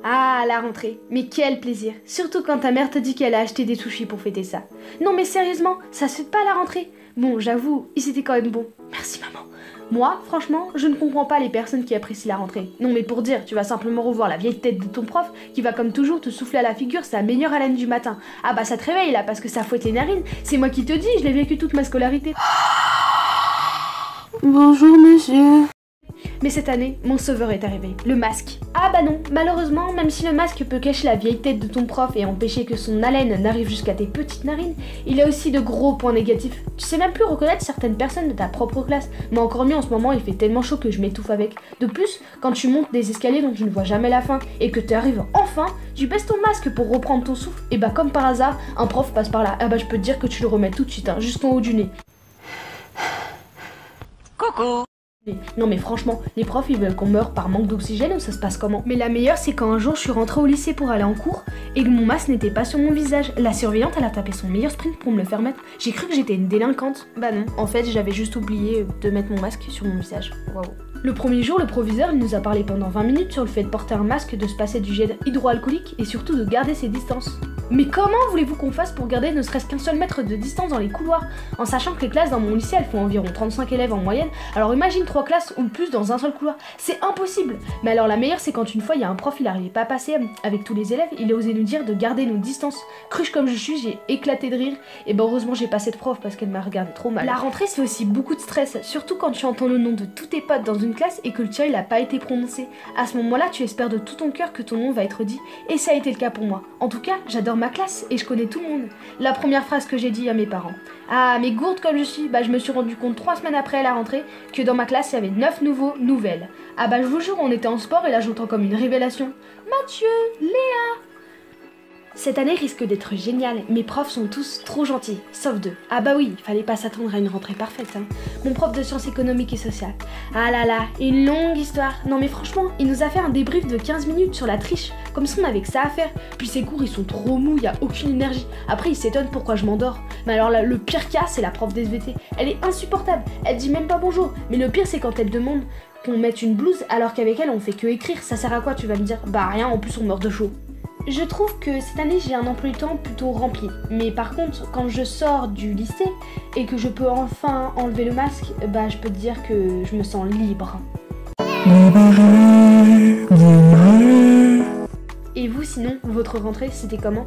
Ah, la rentrée, mais quel plaisir. Surtout quand ta mère te dit qu'elle a acheté des sushis pour fêter ça. Non mais sérieusement, ça se fait pas la rentrée. Bon, j'avoue, ils étaient quand même bons. Merci maman. Moi, franchement, je ne comprends pas les personnes qui apprécient la rentrée. Non mais pour dire, tu vas simplement revoir la vieille tête de ton prof qui va comme toujours te souffler à la figure sa meilleure haleine du matin. Ah bah ça te réveille là parce que ça fouette les narines. C'est moi qui te dis, je l'ai vécu toute ma scolarité. Bonjour monsieur. Mais cette année, mon sauveur est arrivé, le masque. Ah bah non, malheureusement, même si le masque peut cacher la vieille tête de ton prof et empêcher que son haleine n'arrive jusqu'à tes petites narines, il a aussi de gros points négatifs. Tu sais même plus reconnaître certaines personnes de ta propre classe, mais encore mieux en ce moment, il fait tellement chaud que je m'étouffe avec. De plus, quand tu montes des escaliers dont tu ne vois jamais la fin et que tu arrives enfin, tu baisses ton masque pour reprendre ton souffle, et bah comme par hasard, un prof passe par là. Ah bah je peux te dire que tu le remets tout de suite, hein, jusqu'en haut du nez. Coucou. Non mais franchement, les profs ils veulent qu'on meure par manque d'oxygène ou ça se passe comment? Mais la meilleure c'est quand un jour je suis rentrée au lycée pour aller en cours et que mon masque n'était pas sur mon visage. La surveillante elle a tapé son meilleur sprint pour me le faire mettre. J'ai cru que j'étais une délinquante. Bah non, en fait j'avais juste oublié de mettre mon masque sur mon visage. Waouh. Le premier jour, le proviseur il nous a parlé pendant 20 minutes sur le fait de porter un masque, de se passer du gel hydroalcoolique et surtout de garder ses distances. Mais comment voulez-vous qu'on fasse pour garder ne serait-ce qu'un seul mètre de distance dans les couloirs? En sachant que les classes dans mon lycée elles font environ 35 élèves en moyenne, alors imagine 3 classes ou plus dans un seul couloir, c'est impossible. Mais alors la meilleure c'est quand une fois il y a un prof il arrivait pas à passer avec tous les élèves, il a osé nous dire de garder nos distances. Cruche comme je suis, j'ai éclaté de rire et ben heureusement j'ai pas cette prof parce qu'elle m'a regardé trop mal. La rentrée c'est aussi beaucoup de stress, surtout quand tu entends le nom de tous tes potes dans une classe et que le tien il a pas été prononcé. À ce moment là tu espères de tout ton cœur que ton nom va être dit et ça a été le cas pour moi. En tout cas j'adore ma classe et je connais tout le monde. La première phrase que j'ai dit à mes parents. Ah mais gourde comme je suis, bah je me suis rendu compte 3 semaines après la rentrée que dans ma classe il y avait 9 nouveaux nouvelles. Ah bah je vous jure on était en sport et là j'entends comme une révélation. Mathieu, Léa. Cette année risque d'être géniale, mes profs sont tous trop gentils, sauf 2. Ah bah oui, fallait pas s'attendre à une rentrée parfaite, hein. Mon prof de sciences économiques et sociales. Ah là là, une longue histoire. Non mais franchement, il nous a fait un débrief de 15 minutes sur la triche, comme si on avait que ça à faire. Puis ses cours ils sont trop mous, y a aucune énergie. Après il s'étonne pourquoi je m'endors. Mais alors là, le pire cas c'est la prof d'SVT. Elle est insupportable, elle dit même pas bonjour. Mais le pire c'est quand elle demande qu'on mette une blouse alors qu'avec elle on fait que écrire. Ça sert à quoi tu vas me dire? Bah rien, en plus on meurt de chaud. Je trouve que cette année j'ai un emploi du temps plutôt rempli, mais par contre quand je sors du lycée et que je peux enfin enlever le masque, bah je peux te dire que je me sens libre. Et vous sinon, votre rentrée c'était comment?